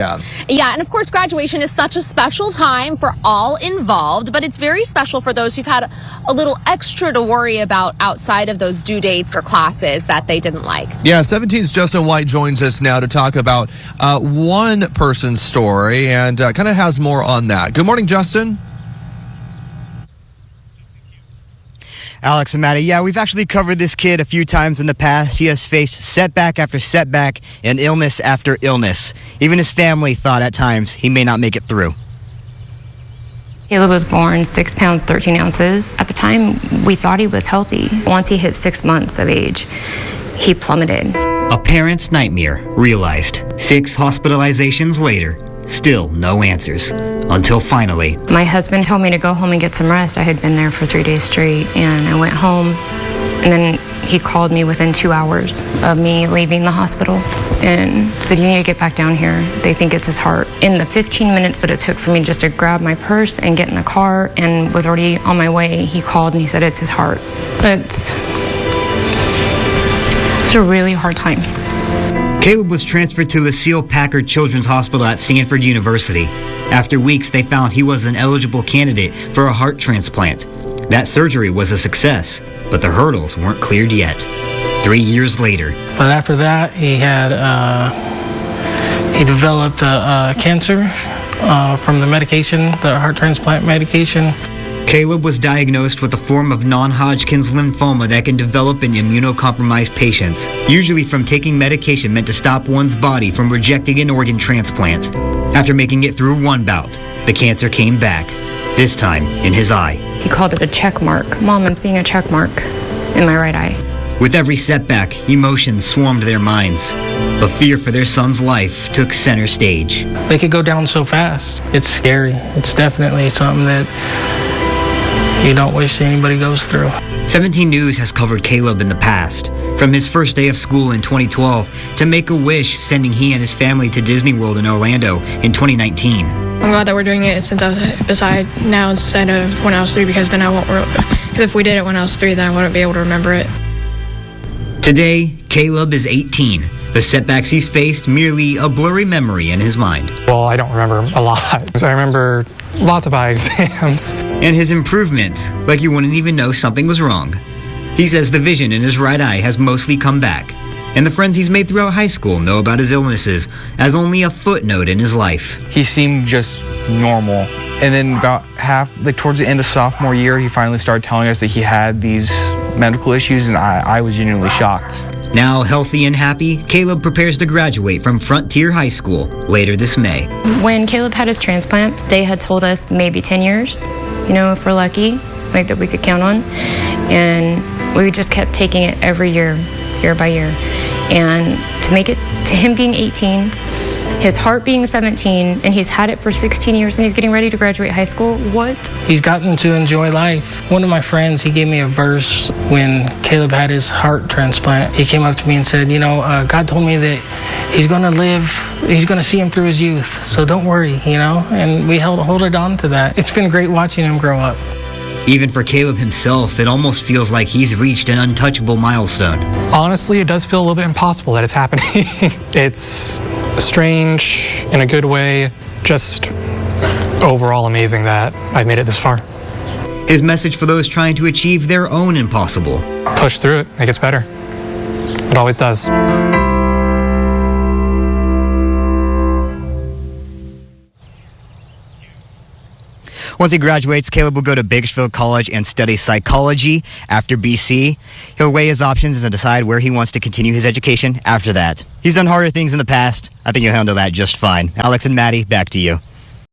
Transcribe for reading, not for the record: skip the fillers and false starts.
Yeah, and of course, graduation is such a special time for all involved, but it's very special for those who've had a little extra to worry about outside of those due dates or classes that they didn't like. Yeah, 17's Justin White joins us now to talk about one person's story and kind of has more on that. Good morning, Justin. Alex and Maddie, yeah, we've actually covered this kid a few times in the past. He has faced setback after setback and illness after illness. Even his family thought at times he may not make it through. Caleb was born 6 pounds, 13 ounces. At the time, we thought he was healthy. Once he hit 6 months of age, he plummeted. A parent's nightmare realized. 6 hospitalizations later, still no answers. Until finally, My husband told me to go home and get some rest. I had been there for 3 days straight, and I went home, and then he called me within 2 hours of me leaving the hospital and said, "You need to get back down here. They think it's his heart." In the 15 minutes that it took for me just to grab my purse and get in the car and was already on my way, he called and he said it's his heart. It's a really hard time. Caleb was transferred to Lucille Packard Children's Hospital at Stanford University. After weeks, they found he was an eligible candidate for a heart transplant. That surgery was a success, but the hurdles weren't cleared yet. 3 years later. But after that, he developed cancer from the medication, the heart transplant medication. Caleb was diagnosed with a form of non-Hodgkin's lymphoma that can develop in immunocompromised patients, usually from taking medication meant to stop one's body from rejecting an organ transplant. After making it through one bout, the cancer came back, this time in his eye. He called it a check mark. "Mom, I'm seeing a check mark in my right eye." With every setback, emotions swarmed their minds, but fear for their son's life took center stage. They could go down so fast. It's scary. It's definitely something that you don't wish anybody goes through. 17 News has covered Caleb in the past, from his first day of school in 2012 to Make-A-Wish sending he and his family to Disney World in Orlando in 2019. I'm glad that we're doing it instead of when I was 3, because then because if we did it when I was 3, then I wouldn't be able to remember it. Today, Caleb is 18. The setbacks he's faced merely a blurry memory in his mind. Well, I don't remember a lot. So I remember lots of eye exams. And his improvement, like you wouldn't even know something was wrong. He says the vision in his right eye has mostly come back, and the friends he's made throughout high school know about his illnesses as only a footnote in his life. He seemed just normal. And then about towards the end of sophomore year, he finally started telling us that he had these medical issues, and I was genuinely shocked. Now healthy and happy, Caleb prepares to graduate from Frontier High School later this May. When Caleb had his transplant, they had told us maybe 10 years, if we're lucky, like that we could count on. And we just kept taking it every year, year by year. And to make it to him being 18, his heart being 17, and he's had it for 16 years, and he's getting ready to graduate high school. What? He's gotten to enjoy life. One of my friends, he gave me a verse when Caleb had his heart transplant. He came up to me and said, God told me that he's going to live, he's going to see him through his youth, so don't worry, and we held on to that. It's been great watching him grow up. Even for Caleb himself, it almost feels like he's reached an untouchable milestone. Honestly, it does feel a little bit impossible that it's happening. It's strange in a good way, just overall amazing that I've made it this far. His message for those trying to achieve their own impossible. Push through it, it gets better. It always does. Once he graduates, Caleb will go to Bakersfield College and study psychology after BC. He'll weigh his options and decide where he wants to continue his education after that. He's done harder things in the past. I think he'll handle that just fine. Alex and Maddie, back to you.